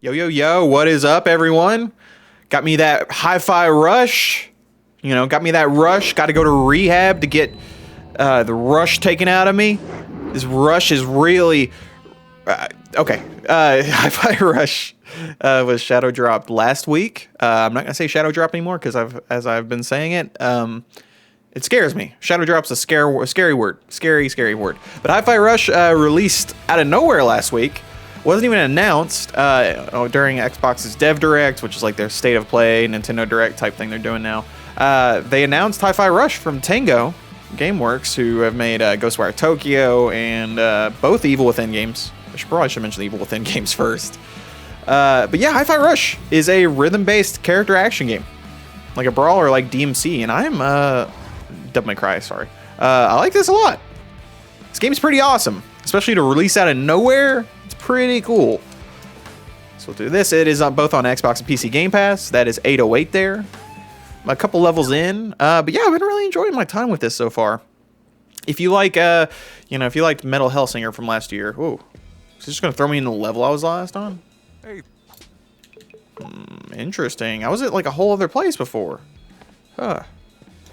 Yo, yo, yo, what is up, everyone? Got me that hi-fi rush. You know, got me that rush. Got to go to rehab to get the rush taken out of me. This rush is really... okay. Hi-fi rush was shadow dropped last week. I'm not going to say shadow drop anymore because as I've been saying it, it scares me. Shadow drop's a scary word. Scary word. But hi-fi rush released out of nowhere last week. Wasn't even announced during Xbox's Dev Direct, which is like their State of Play, Nintendo Direct type thing they're doing now. They announced Hi-Fi Rush from Tango Gameworks, who have made Ghostwire Tokyo and both Evil Within games. I probably should mention the Evil Within games first. But yeah, Hi-Fi Rush is a rhythm-based character action game, like a brawler, like DMC, and I'm Devil May Cry. Sorry, I like this a lot. This game's pretty awesome, especially to release out of nowhere. Pretty cool. So we'll do this. It is both on Xbox and PC Gamepass. That is 808 there. A couple levels in. But yeah, I've been really enjoying my time with this so far. If you like, if you liked Metal Hellsinger from last year, ooh, is this just gonna throw me in the level I was last on? Hey. Interesting. I was at like a whole other place before. Huh.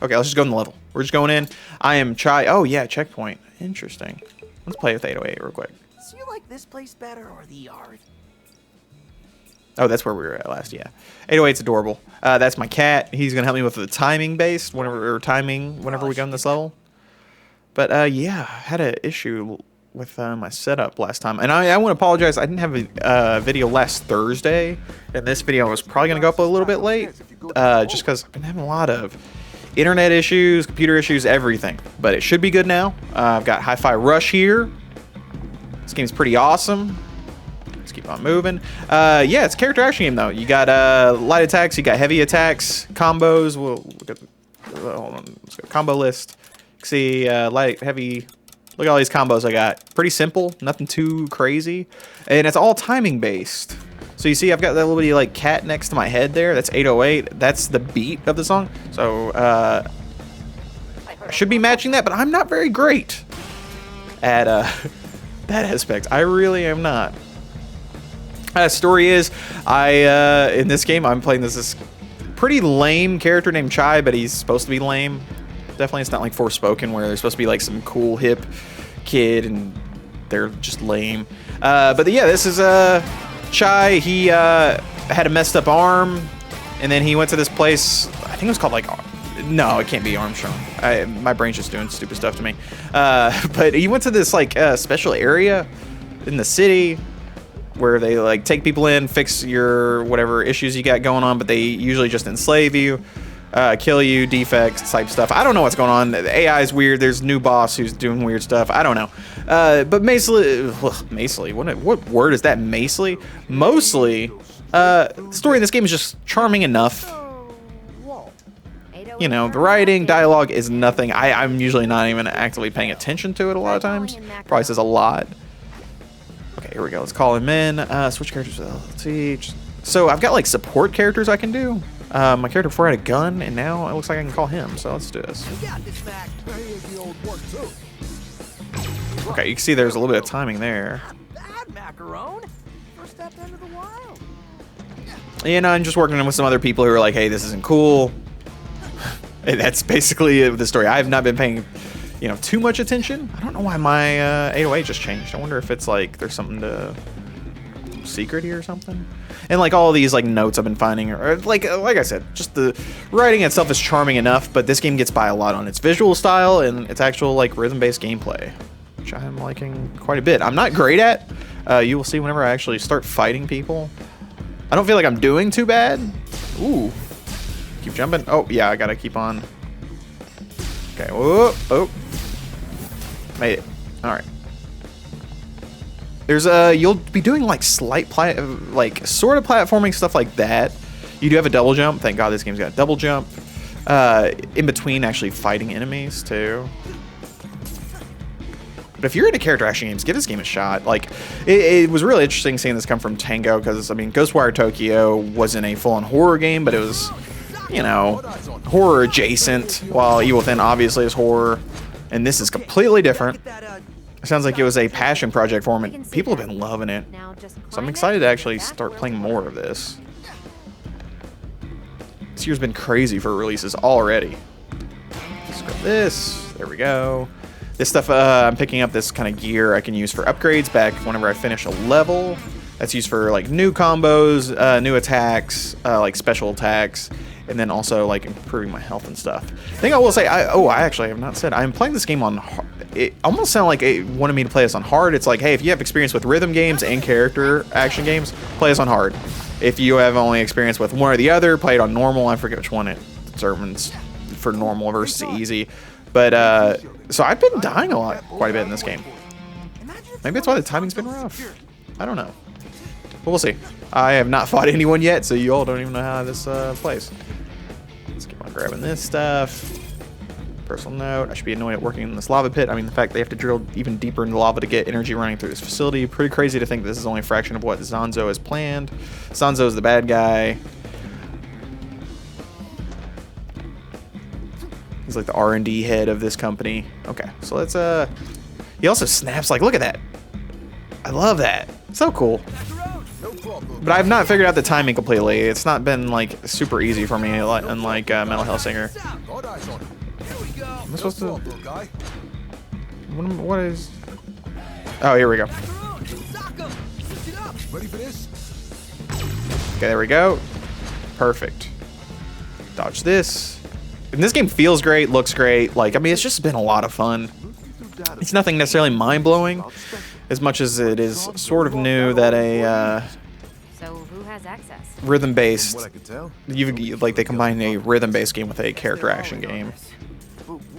Okay, let's just go in the level. We're just going in. I am Chai. Oh yeah, checkpoint. Interesting. Let's play with 808 real quick. Do you like this place better or the yard? Oh, that's where we were at last, yeah. 808's adorable. That's my cat. He's going to help me with the timing base whenever we go in this level. But yeah, I had an issue with my setup last time. And I want to apologize. I didn't have a video last Thursday. And this video was probably going to go up a little bit late. Just because I've been having a lot of internet issues, computer issues, everything. But it should be good now. I've got Hi-Fi Rush here. This game's pretty awesome. Let's keep on moving. Yeah, it's a character action game though. You got light attacks, you got heavy attacks, combos. We'll look at hold on. Let's go combo list. You can see light, heavy. Look at all these combos I got. Pretty simple, nothing too crazy, and it's all timing based. So you see, I've got that little bitty like cat next to my head there. That's 808. That's the beat of the song. So I should be matching that, but I'm not very great at that aspect. I really am not. Story is, in this game, I'm playing this pretty lame character named Chai, but he's supposed to be lame. Definitely, it's not like Forspoken where they're supposed to be like some cool hip kid and they're just lame. But yeah, this is Chai. He had a messed up arm, and then he went to this place. I think it was called like. No, it can't be Armstrong. My brain's just doing stupid stuff to me. But he went to this like special area in the city where they like take people in, fix your whatever issues you got going on, but they usually just enslave you, kill you, defects type stuff. I don't know what's going on. The AI is weird. There's a new boss who's doing weird stuff. I don't know. But Macely, what word is that? Macely? Mostly, the story in this game is just charming enough. You know, the writing, dialogue is nothing. I'm usually not even actively paying attention to it a lot of times. Probably says a lot. Okay, here we go. Let's call him in. Switch characters with LT. So I've got like support characters I can do. My character before had a gun, and now it looks like I can call him. So let's do this. Okay, you can see there's a little bit of timing there. And I'm just working with some other people who are like, hey, this isn't cool. And that's basically the story. I have not been paying, too much attention. I don't know why my 808 just changed. I wonder if it's like there's something secret here or something. And like all these like notes I've been finding, or like I said, just the writing itself is charming enough. But this game gets by a lot on its visual style and its actual like rhythm-based gameplay, which I'm liking quite a bit. I'm not great at. You will see whenever I actually start fighting people. I don't feel like I'm doing too bad. Ooh. Keep jumping. Oh, yeah, I gotta keep on. Okay. Whoa. Oh. Made it. All right. There's you'll be doing like sort of platforming stuff like that. You do have a double jump. Thank God this game's got a double jump. In between actually fighting enemies too. But if you're into character action games, give this game a shot. Like, it was really interesting seeing this come from Tango because, I mean, Ghostwire Tokyo wasn't a full-on horror game, but it was, horror adjacent, while Evil Within obviously is horror. And this is completely different. Sounds like it was a passion project for him, and people have been loving it. So I'm excited to actually start playing more of this. This year's been crazy for releases already. Let's grab this. There we go. This stuff, I'm picking up this kind of gear I can use for upgrades back whenever I finish a level. That's used for like new combos, new attacks, like special attacks, and then also like improving my health and stuff. The thing I will say, I actually have not said, I'm playing this game on hard. It almost sounded like it wanted me to play this on hard. It's like, hey, if you have experience with rhythm games and character action games, play this on hard. If you have only experience with one or the other, play it on normal. I forget which one it determines for normal versus easy. But, so I've been dying quite a bit in this game. Maybe that's why the timing's been rough. I don't know. But we'll see. I have not fought anyone yet, so you all don't even know how this plays. Let's keep on grabbing this stuff. Personal note, I should be annoyed at working in this lava pit. I mean, the fact they have to drill even deeper into lava to get energy running through this facility. Pretty crazy to think this is only a fraction of what Zanzo has planned. Zanzo is the bad guy. He's like the R&D head of this company. Okay, so let's, he also snaps, like, look at that. I love that. So cool. But I've not figured out the timing completely. It's not been, like, super easy for me, unlike Metal Hellsinger. Am I supposed to... What is... Oh, here we go. Okay, there we go. Perfect. Dodge this. And this game feels great, looks great. Like, I mean, it's just been a lot of fun. It's nothing necessarily mind-blowing, as much as it is sort of new that a So who has access? rhythm-based, like they combine a rhythm-based game with a character action game.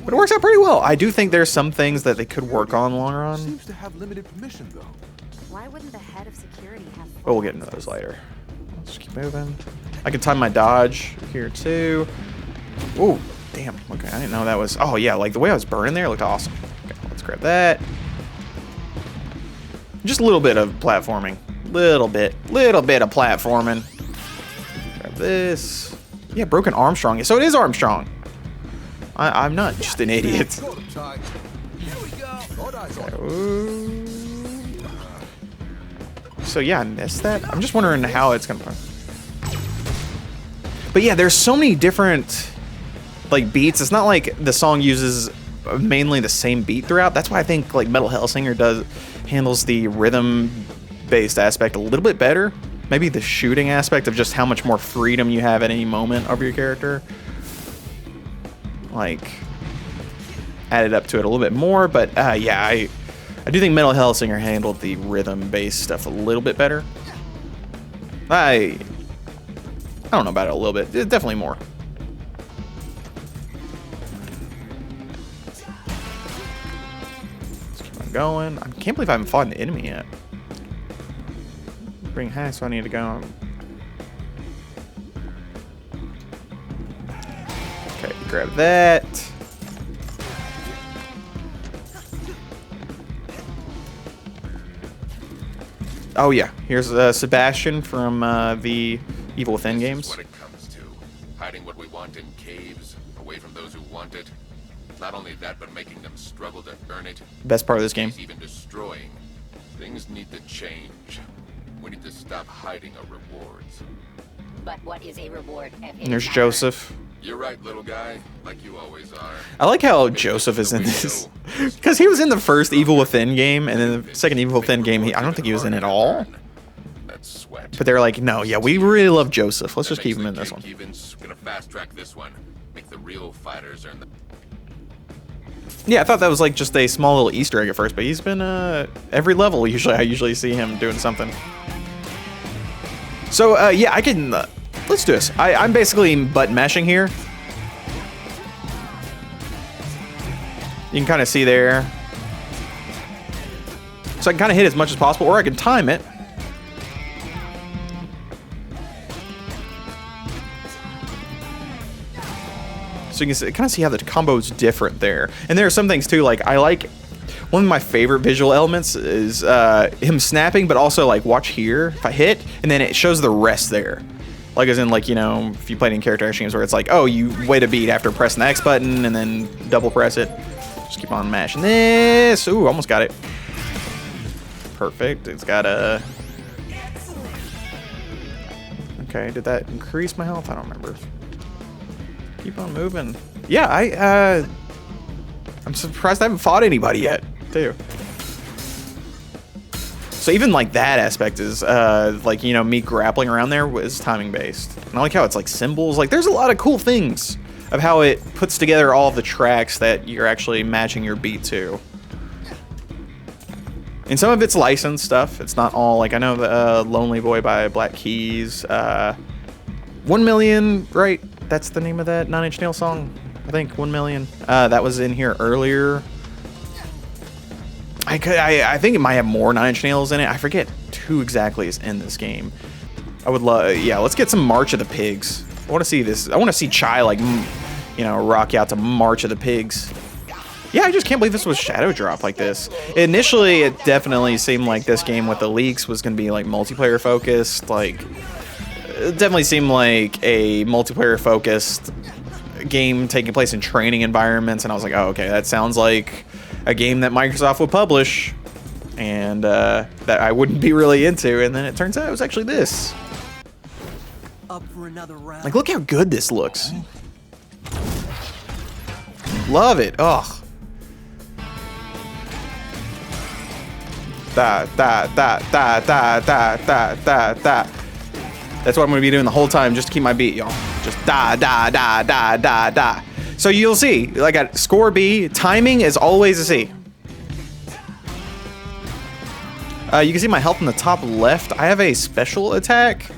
But it works out pretty well. I do think there's some things that they could work on longer on. Seems to have limited permission though. Why wouldn't the head of security have? But we'll get into those later. Let's keep moving. I can time my dodge here too. Oh, damn. Okay, I didn't know that was... Oh, yeah, like the way I was burning there looked awesome. Okay, let's grab that. Just a little bit of platforming. Little bit of platforming. Grab this. Yeah, broken Armstrong. So it is Armstrong. I'm not just an idiot. Okay, ooh. So yeah, I missed that. I'm just wondering how it's gonna... But yeah, there's so many different... like beats. It's not like the song uses mainly the same beat throughout. That's why I think like Metal Hellsinger handles the rhythm based aspect a little bit better. Maybe the shooting aspect of just how much more freedom you have at any moment of your character, like, added up to it a little bit more. But yeah, I do think Metal Hellsinger handled the rhythm based stuff a little bit better. I don't know about it a little bit. Definitely more. Going. I can't believe I haven't fought an enemy yet. Bring hacks, so I need to go. Okay, grab that. Oh yeah, here's Sebastian from the Evil Within games. What it comes to, hiding what we want in caves, away from those who want it. Not only that, but making them struggle to earn it. Best part of this game. Even destroying. Things need to change. We need to stop hiding our rewards. But what is a reward? And there's Joseph. You're right, little guy. Like you always are. I like how Joseph is in this. Because he was in the first Evil Within game, and then the second Evil Within game, I don't think he was in it at all. That's sweat. But they're like, no, yeah, we really love Joseph. Let's just keep him in this one. Gonna fast track this one. Make the real fighters earn the... Yeah, I thought that was like just a small little Easter egg at first, but he's been every level. I usually see him doing something. So yeah, I can. Let's do this. I'm basically butt mashing here. You can kind of see there. So I can kind of hit as much as possible, or I can time it. So you can kind of see how the combo's different there. And there are some things too, like I like, one of my favorite visual elements is him snapping, but also like watch here, if I hit, and then it shows the rest there. Like as in like, you know, if you played in character action games where it's like, oh, you wait a beat after pressing the X button and then double press it. Just keep on mashing this. Ooh, almost got it. Perfect. It's got a... Okay, did that increase my health? I don't remember. Keep on moving. Yeah, I'm surprised I haven't fought anybody yet, too. So even like that aspect is like, you know, me grappling around there was timing based. And I like how it's like symbols. Like there's a lot of cool things of how it puts together all the tracks that you're actually matching your beat to. And some of it's licensed stuff. It's not all, like I know the Lonely Boy by Black Keys. 1 Million, right? That's the name of that Nine Inch Nails song. I think 1 Million. That was in here earlier. I think it might have more Nine Inch Nails in it. I forget who exactly is in this game. I would love, yeah, let's get some March of the Pigs. I want to see this. I want to see Chai, like, you know, rock out to March of the Pigs. Yeah, I just can't believe this was Shadow Drop like this. Initially, it definitely seemed like this game with the leaks was going to be, like, multiplayer focused. Like, it definitely seemed like a multiplayer focused game taking place in training environments. And I was like, oh, okay, that sounds like a game that Microsoft would publish and that I wouldn't be really into. And then it turns out it was actually this. Up for another round. Like, look how good this looks. Love it. Ugh. Da, da, da, da, da, da, da, da, da. That's what I'm going to be doing the whole time just to keep my beat, y'all. Just da, da, da, da, da, da. So you'll see, like at score B, timing is always a C. You can see my health in the top left. I have a special attack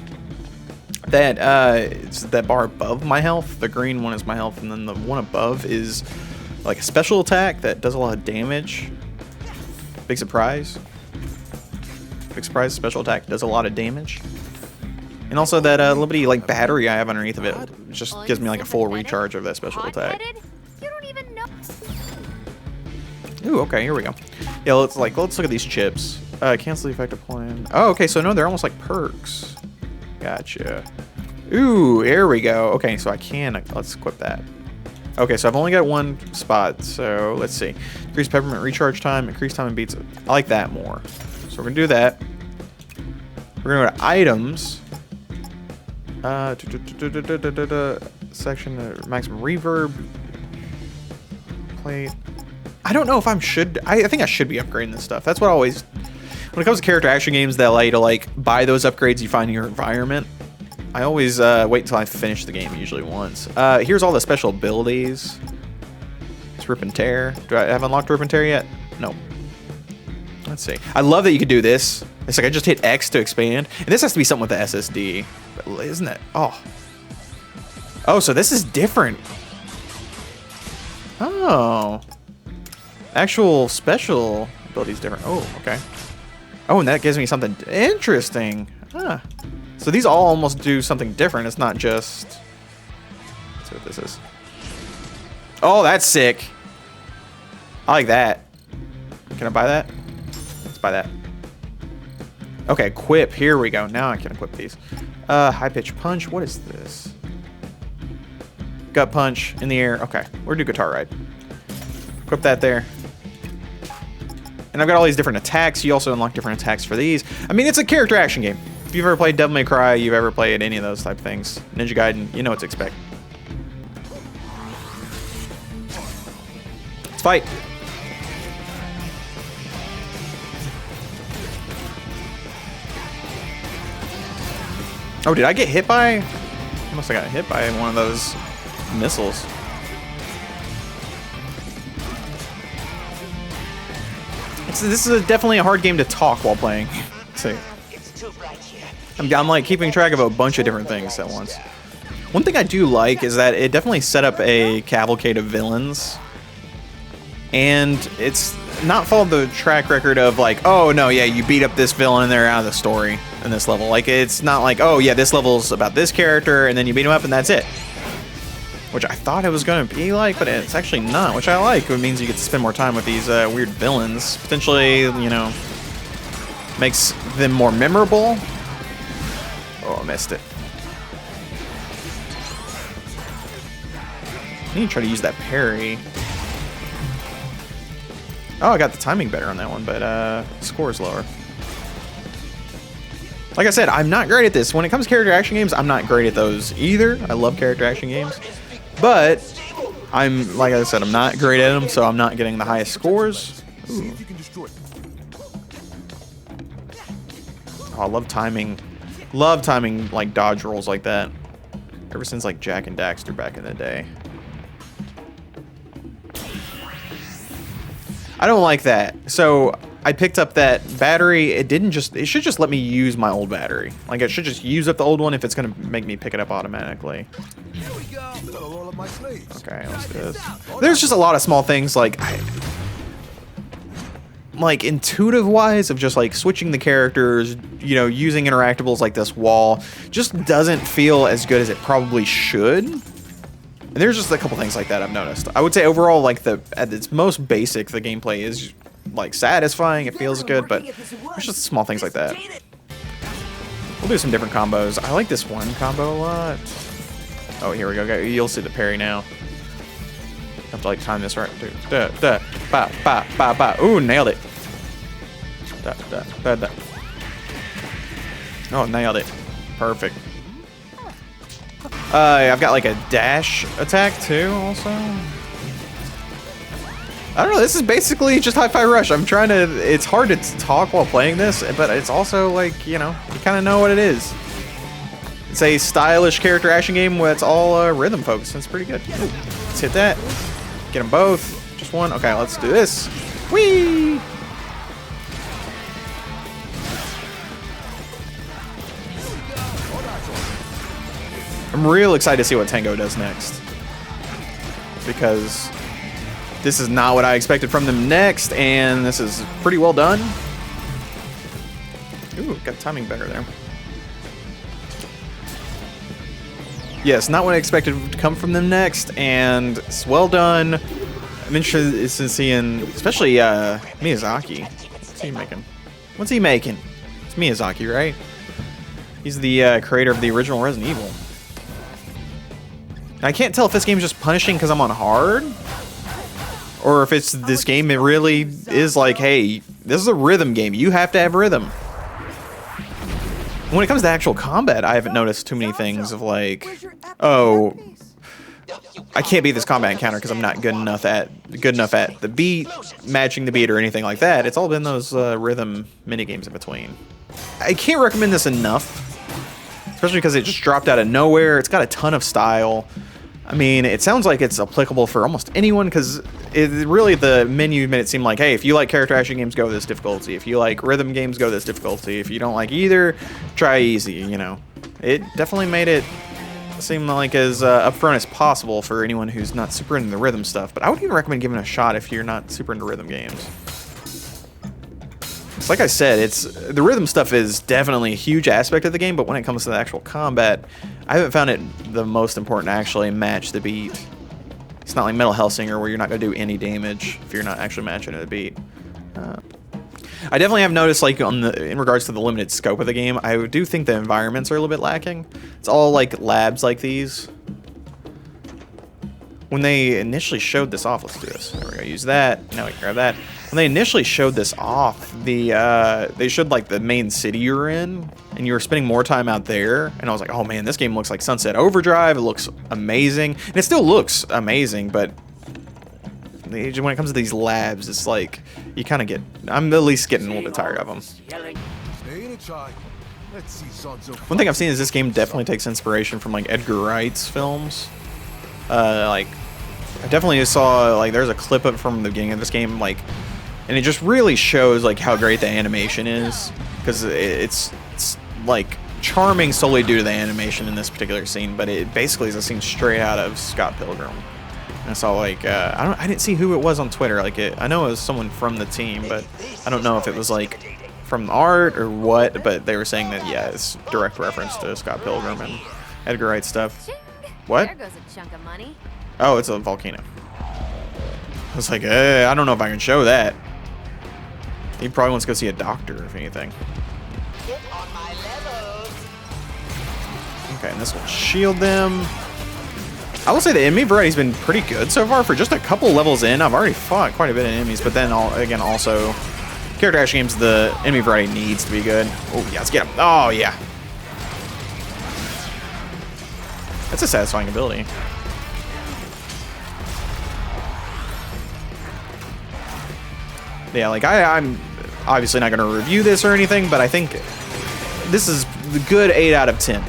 that it's that bar above my health. The green one is my health, and then the one above is like a special attack that does a lot of damage. Big surprise. Big surprise, special attack does a lot of damage. And also that little bitty like battery I have underneath of it just gives me like a full recharge of that special attack. You don't even know. Ooh, okay, here we go. Yeah, let's look at these chips. Cancel the effective plan. Oh, okay, so no, they're almost like perks. Gotcha. Ooh, here we go. Okay, so I can, let's equip that. Okay, so I've only got one spot, so let's see. Increase peppermint recharge time, increase time and beats. I like that more. So we're gonna do that. We're gonna go to items. Section, maximum reverb. Plate. I don't know if I think I should be upgrading this stuff. That's what I always, when it comes to character action games that allow you to like buy those upgrades you find in your environment, I always wait until I finish the game, usually once. Here's all the special abilities. It's Rip and Tear. Do I have unlocked Rip and Tear yet? No. Let's see. I love that you could do this. It's like I just hit X to expand. And this has to be something with the SSD. But isn't it? Oh. Oh, so this is different. Oh. Actual special ability is different. Oh, okay. Oh, and that gives me something interesting. Huh. So these all almost do something different. It's not just... Let's see what this is. Oh, that's sick. I like that. Can I buy that? Let's buy that. Okay, equip. Here we go. Now I can equip these. High pitch punch. What is this? Gut punch in the air. Okay, we're gonna do guitar ride. Equip that there. And I've got all these different attacks. You also unlock different attacks for these. I mean, it's a character action game. If you've ever played Devil May Cry, you've ever played any of those type of things, Ninja Gaiden, you know what to expect. Let's fight. Oh, did I get hit by? I must have got hit by one of those missiles. This is definitely a hard game to talk while playing. Let's see. I'm like keeping track of a bunch of different things at once. One thing I do like is that it definitely set up a cavalcade of villains. And it's not followed the track record of like, oh no, yeah, you beat up this villain and they're out of the story in this level. Like, it's not like, oh yeah, this level's about this character and then you beat him up and that's it. Which I thought it was going to be like, but it's actually not, which I like. It means you get to spend more time with these weird villains. Potentially, you know, makes them more memorable. Oh, I missed it. I need to try to use that parry. Oh, I got the timing better on that one, but score is lower. Like I said, I'm not great at this. When it comes to character action games, I'm not great at those either. I love character action games. But I'm, like I said, I'm not great at them, so I'm not getting the highest scores. Ooh. Oh, I love timing. Love timing, like, dodge rolls like that. Ever since, like, Jak and Daxter back in the day. I don't like that. So I picked up that battery. It should just let me use my old battery. Like, it should just use up the old one if it's gonna make me pick it up automatically. Okay, let's do this. There's just a lot of small things like intuitive wise of just like switching the characters, you know, using interactables like this wall just doesn't feel as good as it probably should. And there's just a couple things like that I've noticed. I would say overall, like, at its most basic, the gameplay is like satisfying. It feels good, but there's just small things like that. We'll do some different combos. I like this one combo a lot. Oh, here we go. You'll see the parry now. Have to like time this right. Da da ba ba ba ba. Ooh, nailed it. Da da da da. Oh, nailed it. Perfect. I've got like a dash attack too, also. I don't know, this is basically just Hi-Fi Rush. I'm trying to, it's hard to talk while playing this, but it's also like, you know, you kind of know what it is. It's a stylish character action game where it's all rhythm focused, and it's pretty good. Ooh, let's hit that. Get them both. Just one. Okay, let's do this. Whee! I'm real excited to see what Tango does next, because this is not what I expected from them next, and this is pretty well done. Ooh, got timing better there. Yes, not what I expected to come from them next, and it's well done. I'm interested in seeing, especially Miyazaki. What's he making? What's he making? It's Miyazaki, right? He's the creator of the original Resident Evil. I can't tell if this game's just punishing because I'm on hard, or if it's this game, it really is like, hey, this is a rhythm game. You have to have rhythm. When it comes to actual combat, I haven't noticed too many things of like, oh, I can't beat this combat encounter because I'm not good enough at the beat, matching the beat, or anything like that. It's all been those rhythm mini games in between. I can't recommend this enough, especially because it just dropped out of nowhere. It's got a ton of style. I mean, it sounds like it's applicable for almost anyone, because really the menu made it seem like, hey, if you like character action games, go this difficulty. If you like rhythm games, go this difficulty. If you don't like either, try easy, you know. It definitely made it seem like as upfront as possible for anyone who's not super into the rhythm stuff. But I would even recommend giving it a shot if you're not super into rhythm games. It's like I said, the rhythm stuff is definitely a huge aspect of the game, but when it comes to the actual combat, I haven't found it the most important to actually match the beat. It's not like Metal Hellsinger where you're not going to do any damage if you're not actually matching the beat. I definitely have noticed, like, in regards to the limited scope of the game, I do think the environments are a little bit lacking. It's all like labs like these. When they initially showed this off, let's do this. There we go, use that. Now we can grab that. When they initially showed this off, they showed like the main city you're in, and you were spending more time out there. And I was like, oh man, this game looks like Sunset Overdrive. It looks amazing, and it still looks amazing. But when it comes to these labs, it's like you kind of get. I'm at least getting a little bit tired of them. One thing I've seen is this game definitely takes inspiration from like Edgar Wright's films. Like, I definitely saw, like, there's a clip of it from the beginning of this game, like, and it just really shows, like, how great the animation is, because it's like, charming solely due to the animation in this particular scene, but it basically is a scene straight out of Scott Pilgrim. And I saw, like, I didn't see who it was on Twitter, like, I know it was someone from the team, but I don't know if it was, like, from art or what, but they were saying that, yeah, it's direct reference to Scott Pilgrim and Edgar Wright stuff. What? There goes a chunk of money. Oh, it's a volcano. I was like, I don't know if I can show that. He probably wants to go see a doctor, if anything. Okay, and this will shield them. I will say the enemy variety's been pretty good so far. For just a couple levels in, I've already fought quite a bit of enemies, but then again, also, character action games, the enemy variety needs to be good. Oh, yeah, let's get him. Oh, yeah. That's a satisfying ability. Yeah, like, I'm obviously not going to review this or anything, but I think this is a good 8 out of 10.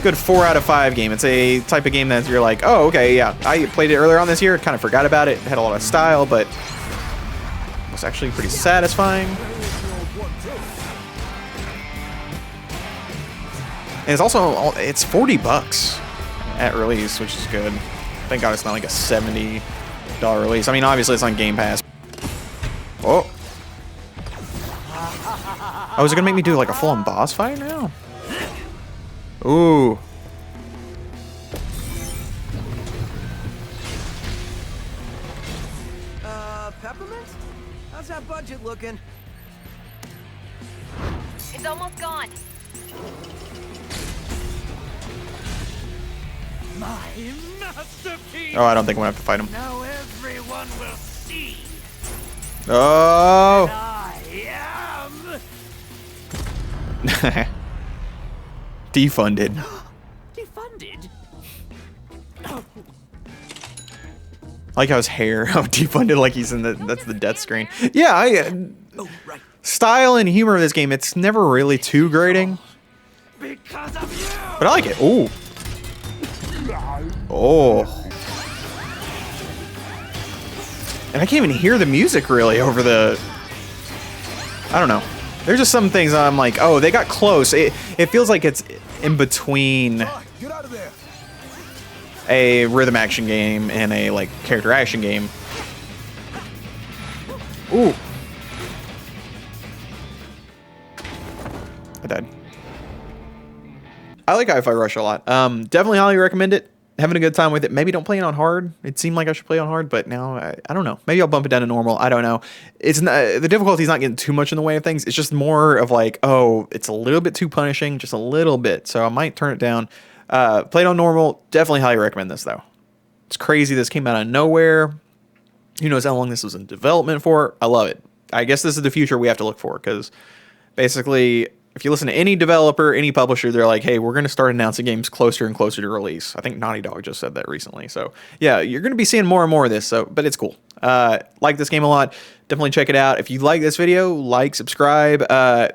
Good 4 out of 5 game. It's a type of game that you're like, oh, okay, yeah. I played it earlier on this year, kind of forgot about it. It had a lot of style, but it was actually pretty satisfying. And it's also, it's $40 at release, which is good. Thank God it's not like a $70 release. I mean, obviously it's on Game Pass. Oh. Oh, is it gonna make me do like a full-on boss fight now? Ooh. Peppermint? How's that budget looking? It's almost gone. My masterpiece! Oh, I don't think I'm gonna have to fight him. Now everyone will see Oh. I am. Defunded. Defunded? I like how his hair, how defunded, like he's in the, that's the death screen. Yeah, Oh, right. style and humor of this game, it's never really too grating, Because of you! but I like it. Ooh. Oh. And I can't even hear the music really over the, I don't know. There's just some things I'm like, oh, they got close. It feels like it's in between Get out of there! a rhythm action game and a like character action game. Ooh. I died. I like Hi-Fi Rush a lot. Definitely highly recommend it. Having a good time with it. Maybe don't play it on hard. It seemed like I should play on hard, but now I don't know. Maybe I'll bump it down to normal. I don't know. It's not, the difficulty's not getting too much in the way of things. It's just more of like, oh, it's a little bit too punishing, just a little bit. So I might turn it down. Play it on normal. Definitely highly recommend this though. It's crazy. This came out of nowhere. Who knows how long this was in development for? I love it. I guess this is the future we have to look for, because basically, if you listen to any developer, any publisher, they're like, hey, we're going to start announcing games closer and closer to release. I think Naughty Dog just said that recently. So yeah, you're going to be seeing more and more of this. So, but it's cool. Like this game a lot. Definitely check it out. If you like this video, like, subscribe.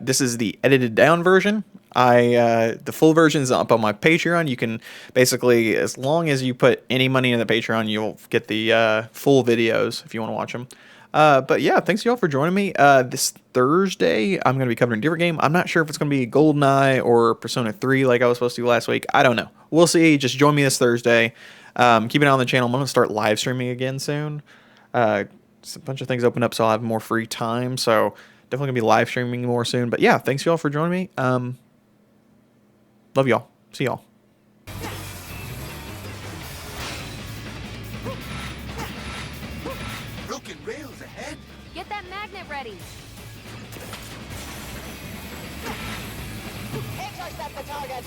This is the edited down version. The full version is up on my Patreon. You can basically, as long as you put any money in the Patreon, you'll get the full videos if you want to watch them. But yeah, thanks y'all for joining me. This Thursday, I'm going to be covering a different game. I'm not sure if it's going to be GoldenEye or Persona 3 like I was supposed to last week. I don't know. We'll see. Just join me this Thursday. Keep it on the channel. I'm going to start live streaming again soon. Just a bunch of things open up, so I'll have more free time. So definitely going to be live streaming more soon. But yeah, thanks y'all for joining me. Love y'all. See y'all. Broken rails ahead? Get that magnet ready. Intercept the target.